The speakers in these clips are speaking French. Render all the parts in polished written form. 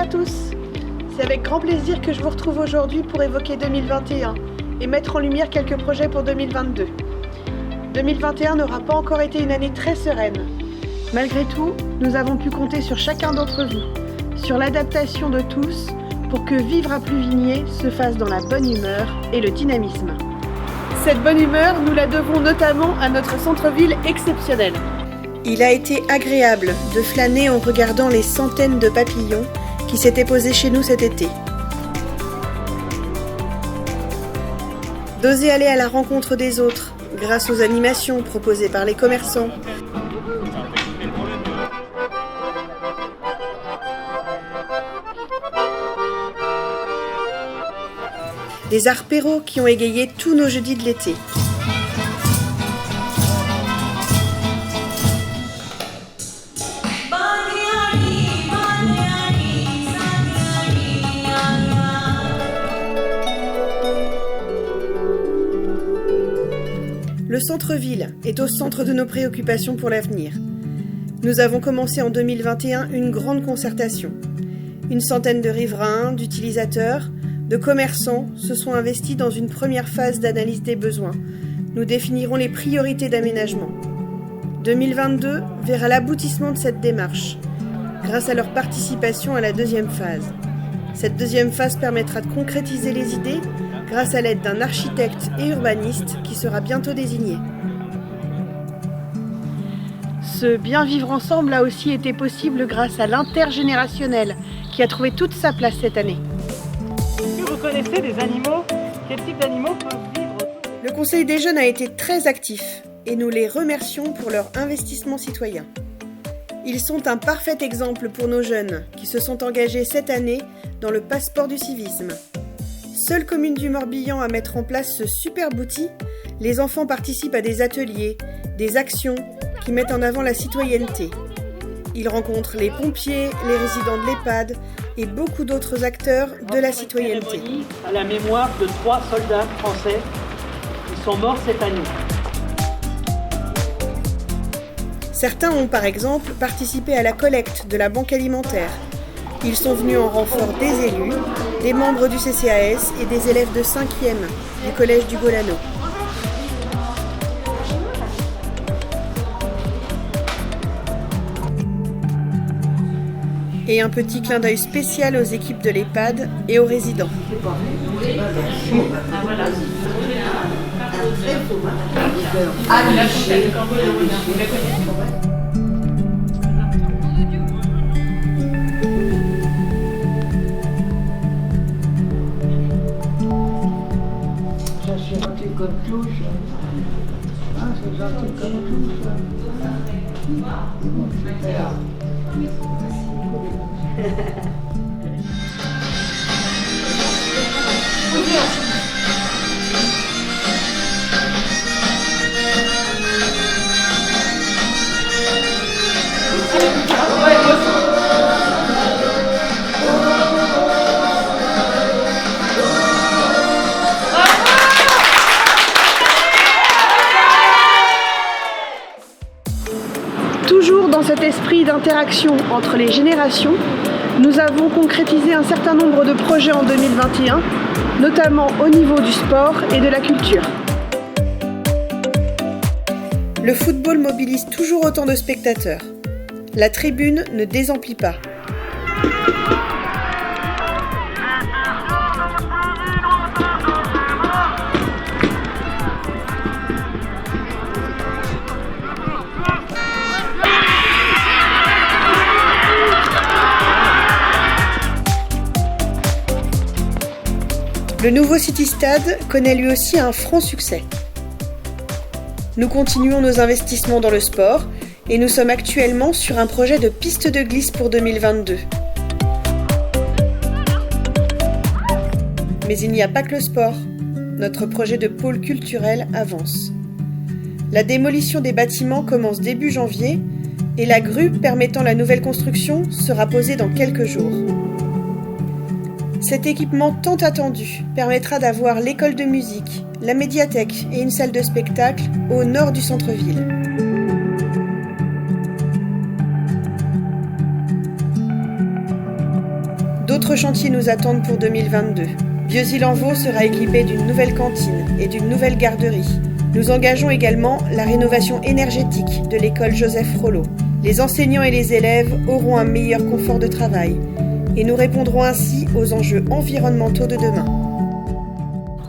à tous. C'est avec grand plaisir que je vous retrouve aujourd'hui pour évoquer 2021 et mettre en lumière quelques projets pour 2022. 2021 n'aura pas encore été une année très sereine. Malgré tout, nous avons pu compter sur chacun d'entre vous, sur l'adaptation de tous pour que vivre à Pluvigné se fasse dans la bonne humeur et le dynamisme. Cette bonne humeur, nous la devons notamment à notre centre-ville exceptionnel. Il a été agréable de flâner en regardant les centaines de papillons qui s'étaient posés chez nous cet été. D'oser aller à la rencontre des autres grâce aux animations proposées par les commerçants. Des apéros qui ont égayé tous nos jeudis de l'été. Le centre-ville est au centre de nos préoccupations pour l'avenir. Nous avons commencé en 2021 une grande concertation. Une centaine de riverains, d'utilisateurs, de commerçants se sont investis dans une première phase d'analyse des besoins. Nous définirons les priorités d'aménagement. 2022 verra l'aboutissement de cette démarche, grâce à leur participation à la deuxième phase. Cette deuxième phase permettra de concrétiser les idées grâce à l'aide d'un architecte et urbaniste qui sera bientôt désigné. Ce bien vivre ensemble a aussi été possible grâce à l'intergénérationnel qui a trouvé toute sa place cette année. Est-ce que vous connaissez des animaux? Quel type d'animaux peuvent vivre? Le Conseil des jeunes a été très actif et nous les remercions pour leur investissement citoyen. Ils sont un parfait exemple pour nos jeunes qui se sont engagés cette année dans le passeport du civisme. Seule commune du Morbihan à mettre en place ce superbe outil, les enfants participent à des ateliers, des actions qui mettent en avant la citoyenneté. Ils rencontrent les pompiers, les résidents de l'EHPAD et beaucoup d'autres acteurs de la citoyenneté. À la mémoire de 3 soldats français qui sont morts cette année. Certains ont par exemple participé à la collecte de la banque alimentaire. Ils sont venus en renfort des élus, des membres du CCAS et des élèves de 5e du collège du Golano. Et un petit clin d'œil spécial aux équipes de l'EHPAD et aux résidents. C'est gentil comme tout, ça. Ah, c'est gentil comme tout, ça. Super. Toujours dans cet esprit d'interaction entre les générations, nous avons concrétisé un certain nombre de projets en 2021, notamment au niveau du sport et de la culture. Le football mobilise toujours autant de spectateurs. La tribune ne désemplit pas. Le nouveau City Stade connaît lui aussi un franc succès. Nous continuons nos investissements dans le sport et nous sommes actuellement sur un projet de piste de glisse pour 2022. Mais il n'y a pas que le sport. Notre projet de pôle culturel avance. La démolition des bâtiments commence début janvier et la grue permettant la nouvelle construction sera posée dans quelques jours. Cet équipement tant attendu permettra d'avoir l'école de musique, la médiathèque et une salle de spectacle au nord du centre-ville. D'autres chantiers nous attendent pour 2022. Vieux-Île-en-Vaux sera équipé d'une nouvelle cantine et d'une nouvelle garderie. Nous engageons également la rénovation énergétique de l'école Joseph Rollo. Les enseignants et les élèves auront un meilleur confort de travail et nous répondrons ainsi aux enjeux environnementaux de demain.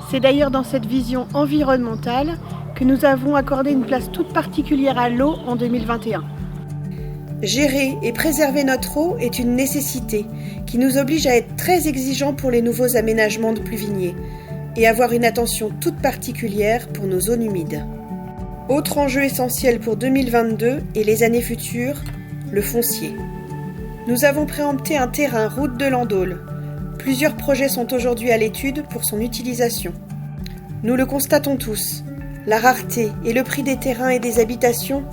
C'est d'ailleurs dans cette vision environnementale que nous avons accordé une place toute particulière à l'eau en 2021. Gérer et préserver notre eau est une nécessité qui nous oblige à être très exigeants pour les nouveaux aménagements de pluviniers et avoir une attention toute particulière pour nos zones humides. Autre enjeu essentiel pour 2022 et les années futures, le foncier. Nous avons préempté un terrain route de Landaules. Plusieurs projets sont aujourd'hui à l'étude pour son utilisation. Nous le constatons tous, la rareté et le prix des terrains et des habitations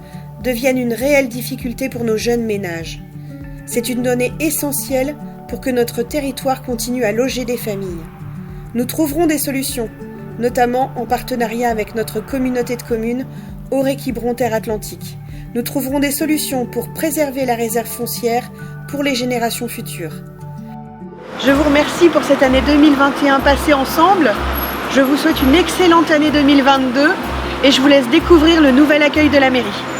deviennent une réelle difficulté pour nos jeunes ménages. C'est une donnée essentielle pour que notre territoire continue à loger des familles. Nous trouverons des solutions, notamment en partenariat avec notre communauté de communes Auray-Quiberon-Terre Atlantique. Nous trouverons des solutions pour préserver la réserve foncière pour les générations futures. Je vous remercie pour cette année 2021 passée ensemble. Je vous souhaite une excellente année 2022 et je vous laisse découvrir le nouvel accueil de la mairie.